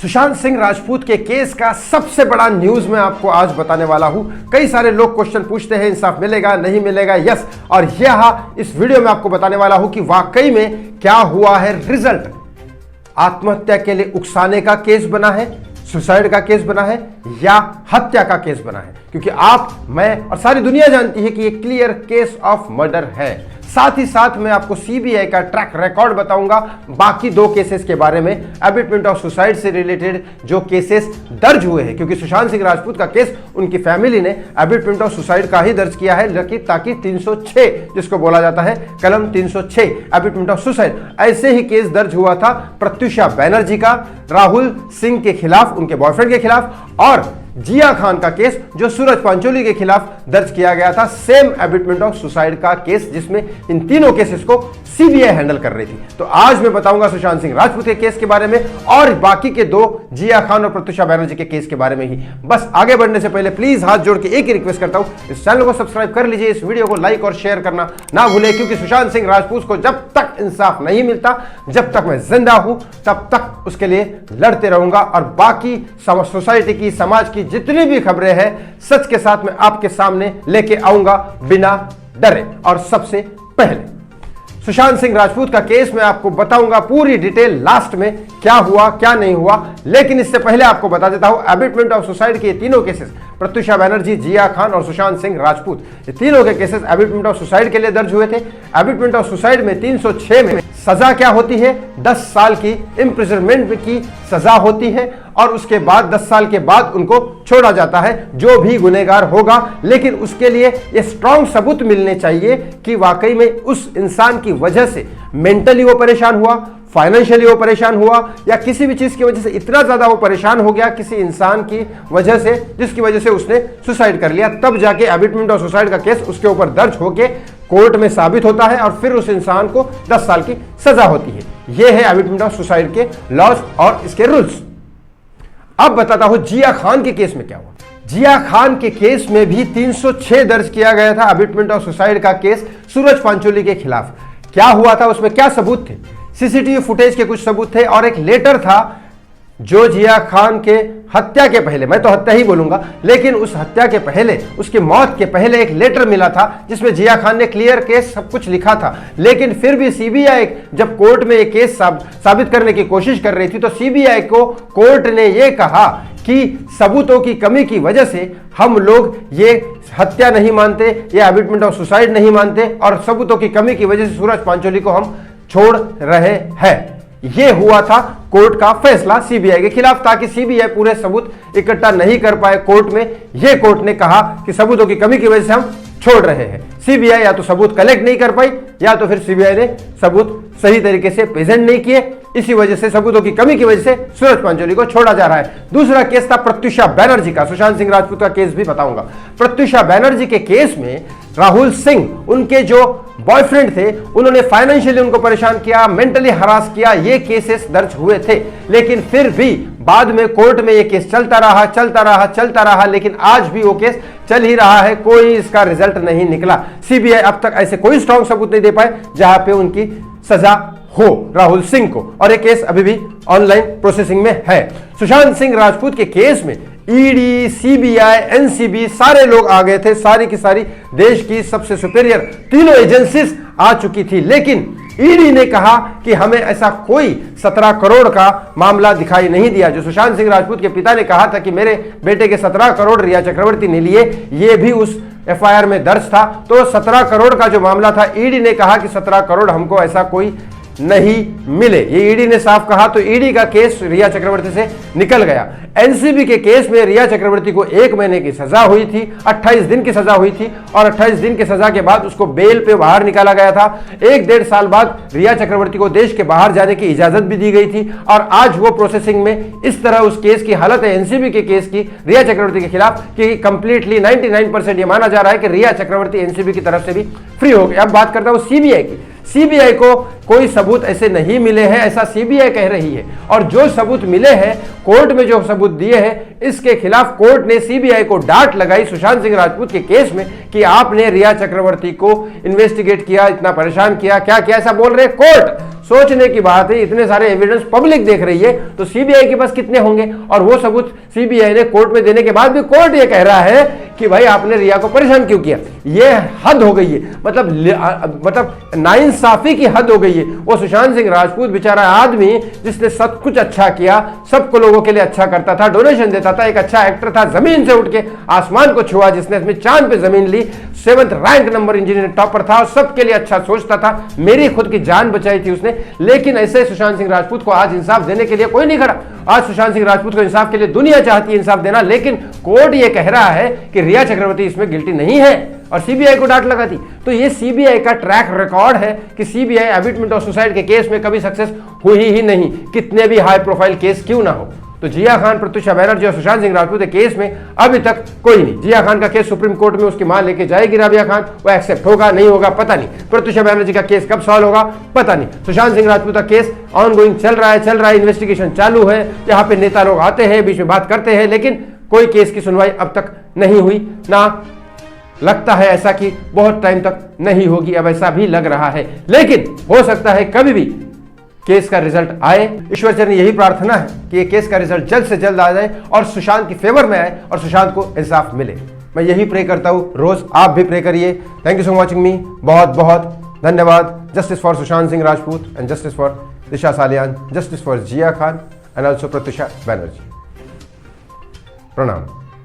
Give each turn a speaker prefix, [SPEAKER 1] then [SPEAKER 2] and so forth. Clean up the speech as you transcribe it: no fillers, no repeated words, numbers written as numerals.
[SPEAKER 1] सुशांत सिंह राजपूत के केस का सबसे बड़ा न्यूज मैं आपको आज बताने वाला हूं। कई सारे लोग क्वेश्चन पूछते हैं इंसाफ मिलेगा नहीं मिलेगा, यस, और यह इस वीडियो में आपको बताने वाला हूं कि वाकई में क्या हुआ है। रिजल्ट आत्महत्या के लिए उकसाने का केस बना है, सुसाइड का केस बना है या हत्या का केस बना है, क्योंकि आप, मैं और सारी दुनिया जानती है कि ये क्लियर केस ऑफ मर्डर है। साथ ही साथ मैं आपको सीबीआई का ट्रैक रिकॉर्ड बताऊंगा बाकी दो केसेस के बारे में, एबेटमेंट ऑफ सुसाइड से रिलेटेड जो केसेस दर्ज हुए हैं, क्योंकि सुशांत सिंह राजपूत का केस उनकी फैमिली ने एबेटमेंट ऑफ सुसाइड का ही दर्ज किया है, ताकि 306 जिसको बोला जाता है कलम 306 एबेटमेंट ऑफ सुसाइड, ऐसे ही केस दर्ज हुआ था प्रत्युषा बैनर्जी का राहुल सिंह के खिलाफ, उनके बॉयफ्रेंड के खिलाफ, और जिया खान का केस जो सूरज पांचोली के खिलाफ दर्ज किया गया था, सेम एबेटमेंट ऑफ सुसाइड का केस, जिसमें इन तीनों केसेस को सीबीआई हैंडल कर रही थी। तो आज मैं बताऊंगा सुशांत सिंह राजपूत के केस के बारे में और बाकी के दो जिया खान और प्रत्युषा बैनर्जी के केस के बारे में ही। बस आगे बढ़ने से पहले प्लीज हाथ जोड़ के एक ही रिक्वेस्ट करता हूं, इस चैनल को सब्सक्राइब कर लीजिए, इस वीडियो को लाइक और शेयर करना ना भूले, क्योंकि सुशांत सिंह राजपूत को जब तक इंसाफ नहीं मिलता, जब तक मैं जिंदा हूं, तब तक उसके लिए लड़ते रहूंगा। और बाकी सोसाइटी की, समाज की जितनी भी खबरें हैं, सच के साथ मैं आपके सामने लेके आऊंगा बिना डरे। और सबसे पहले सुशांत सिंह राजपूत का केस मैं आपको बताऊंगा पूरी डिटेल लास्ट में, क्या हुआ क्या नहीं हुआ। लेकिन इससे पहले आपको बता देता हूं एबेटमेंट ऑफ सुसाइड के तीनों केसेस, प्रत्युषा बैनर्जी, जिया खान और सुशांत सिंह राजपूत, ये तीनों के केसेस एबेटमेंट ऑफ सुसाइड के लिए दर्ज हुए थे। एबेटमेंट ऑफ सुसाइड में 306 में सजा क्या होती है, 10 साल की इम्प्रिजनमेंट की सजा होती है, और उसके बाद 10 साल के बाद उनको छोड़ा जाता है जो भी गुनहगार होगा। लेकिन उसके लिए ये स्ट्रॉन्ग सबूत मिलने चाहिए कि वाकई में उस इंसान की वजह से मेंटली वो परेशान हुआ, फाइनेंशियली वो परेशान हुआ, या किसी भी चीज की वजह से इतना ज्यादा वो परेशान हो गया किसी इंसान की वजह से, जिसकी वजह से उसने सुसाइड कर लिया। तब जाके एबेटमेंट ऑफ सुसाइड का केस उसके ऊपर दर्ज होके कोर्ट में साबित होता है और फिर उस इंसान को 10 साल की सजा होती है। यह है एबेटमेंट ऑफ सुसाइड के लॉज और इसके रूल्स। अब बताता हूं जिया खान के केस में क्या हुआ। जिया खान के केस में भी 306 दर्ज किया गया था, एबेटमेंट ऑफ सुसाइड का केस सूरज पांचोली के खिलाफ। क्या हुआ था, उसमें क्या सबूत थे, सीसीटीवी फुटेज के कुछ सबूत थे और एक लेटर था जो जिया खान के हत्या के पहले, मैं तो हत्या ही बोलूंगा, लेकिन उस हत्या के पहले, उसकी मौत के पहले एक लेटर मिला था जिसमें जिया खान ने क्लियर केस सब कुछ लिखा था। लेकिन फिर भी सीबीआई जब कोर्ट में ये केस साबित करने की कोशिश कर रही थी, तो सीबीआई को कोर्ट ने यह कहा कि सबूतों की कमी की वजह से हम लोग ये हत्या नहीं मानते, ये एबेटमेंट ऑफ सुसाइड नहीं मानते, और सबूतों की कमी की वजह से सूरज पांचोली को हम छोड़ रहे हैं। ये हुआ था कोर्ट का फैसला सीबीआई के खिलाफ, ताकि सीबीआई पूरे सबूत इकट्ठा नहीं कर पाए कोर्ट में। ये कोर्ट ने कहा कि सबूतों की कमी की वजह से हम छोड़ रहे हैं। सीबीआई या तो सबूत कलेक्ट नहीं कर पाई, या तो फिर सीबीआई ने सबूत सही तरीके से प्रेजेंट नहीं किए, इसी वजह से, सबूतों की कमी की वजह से सूरज पांचोली को छोड़ा जा रहा है। दूसरा केस था प्रत्युषा बैनर्जी का, सुशांत सिंह राजपूत का केस भी बताऊंगा। प्रत्युषा बैनर्जी के केस में राहुल सिंह, उनके जो बॉयफ्रेंड थे, उन्होंने फाइनेंशियली उनको परेशान किया, मेंटली हरास किया, ये केसेस दर्ज हुए थे। लेकिन फिर भी बाद में कोर्ट में ये केस चलता रहा, लेकिन आज भी वो केस चल ही रहा है, कोई इसका रिजल्ट नहीं निकला। सीबीआई अब तक ऐसे कोई स्ट्रॉन्ग सबूत नहीं दे पाए जहां पे उनकी सजा हो राहुल सिंह को, और ये केस अभी भी ऑनलाइन प्रोसेसिंग में है। सुशांत सिंह राजपूत के केस में ईडी, सीबीआई, एनसीबी सारे लोग आ गए थे, सारी की सारी देश की सबसे सुपीरियर तीनों एजेंसीज आ चुकी थी। लेकिन ईडी ने कहा कि हमें ऐसा कोई 17 करोड़ का मामला दिखाई नहीं दिया। जो सुशांत सिंह राजपूत के पिता ने कहा था कि मेरे बेटे के 17 करोड़ रिया चक्रवर्ती ने लिए, ये भी उस एफआईआर में दर्ज था। तो 17 करोड़ का जो मामला था, ईडी ने कहा कि 17 करोड़ हमको ऐसा कोई नहीं मिले, ये ईडी ने साफ कहा। तो ईडी का केस रिया चक्रवर्ती से निकल गया। एनसीबी के केस में रिया चक्रवर्ती को 1 महीने की सजा हुई थी, 28 दिन की सजा हुई थी, और 28 दिन की सजा के बाद उसको बेल पे बाहर निकाला गया था। 1-1.5 साल बाद रिया चक्रवर्ती को देश के बाहर जाने की इजाजत भी दी गई थी, और आज वो प्रोसेसिंग में। इस तरह उस केस की हालत है एनसीबी के केस की रिया चक्रवर्ती के खिलाफ कि कंप्लीटली 99% ये माना जा रहा है कि रिया चक्रवर्ती एनसीबी की तरफ से भी फ्री हो गई। अब बात करता हूं सीबीआई की। सीबीआई को कोई सबूत ऐसे नहीं मिले हैं, ऐसा सीबीआई कह रही है, और जो सबूत मिले हैं, कोर्ट में जो सबूत दिए हैं, इसके खिलाफ कोर्ट ने सीबीआई को डांट लगाई सुशांत सिंह राजपूत के केस में कि आपने रिया चक्रवर्ती को इन्वेस्टिगेट किया, इतना परेशान किया, क्या किया, ऐसा बोल रहे कोर्ट। सोचने की बात है, इतने सारे एविडेंस पब्लिक देख रही है, तो सीबीआई के पास कितने होंगे? और वो सबूत सीबीआई ने कोर्ट में देने के बाद भी कोर्ट ये कह रहा है कि भाई आपने रिया को परेशान क्यों किया। ये हद हो गई है, मतलब नाइंसाफी की हद हो गई है। वो सुशांत सिंह राजपूत बेचारा आदमी जिसने सब कुछ अच्छा किया, सबको लोगों के लिए अच्छा करता था, डोनेशन देता था, एक अच्छा एक्टर था, जमीन से उठ के आसमान को छुआ, जिसने इसमें चांद पे जमीन ली, 7th rank number engineer topper था और सबके लिए अच्छा सोचता था, मेरी खुद की जान बचाई थी उसने। लेकिन ऐसे सुशांत सिंह राजपूत को आज इंसाफ देने के लिए कोई नहीं खड़ा। आज सुशांत सिंह राजपूत को इंसाफ के लिए दुनिया चाहती है इंसाफ देना, लेकिन कोर्ट ये कह रहा है कि रिया चक्रवर्ती इसमें गिल्टी नहीं है और सीबीआई को डांट लगाती। तो ये सीबीआई का ट्रैक रिकॉर्ड है कि सीबीआई अबिटमेंट ऑफ सुसाइड के केस में कभी सक्सेस हुई ही नहीं, कितने भी हाई प्रोफाइल केस क्यों ना हो। तो जिया खान, प्रत्युषा बैनर्जी और सुशांत सिंह राजपूत के केस में अभी तक कोई नहीं। जिया खान का केस सुप्रीम कोर्ट में उसकी मां लेके जाएगी राबिया खान, वो एक्सेप्ट होगा नहीं होगा पता नहीं। प्रत्युषा बैनर्जी का केस कब सॉल्व होगा पता नहीं। सुशांत सिंह राजपूत का केस ऑनगोइंग चल रहा है, इन्वेस्टिगेशन चालू है, यहाँ पे नेता लोग आते हैं, बीच में बात करते हैं, लेकिन कोई केस की सुनवाई अब तक नहीं हुई। ना लगता है ऐसा कि बहुत टाइम तक नहीं होगी, अब ऐसा भी लग रहा है, लेकिन हो सकता है कभी भी केस का रिजल्ट आए। ईश्वर चरण यही प्रार्थना है कि ये केस का रिजल्ट जल्द से जल्द आ जाए और सुशांत की फेवर में आए और सुशांत को इंसाफ मिले। मैं यही प्रे करता हूं, रोज आप भी प्रे करिए। Thank you so watching me, बहुत बहुत धन्यवाद। Justice for Sushant Singh Rajput and justice for Disha Salian, justice for Jiah Khan and also Pratyusha Banerjee. प्रणाम।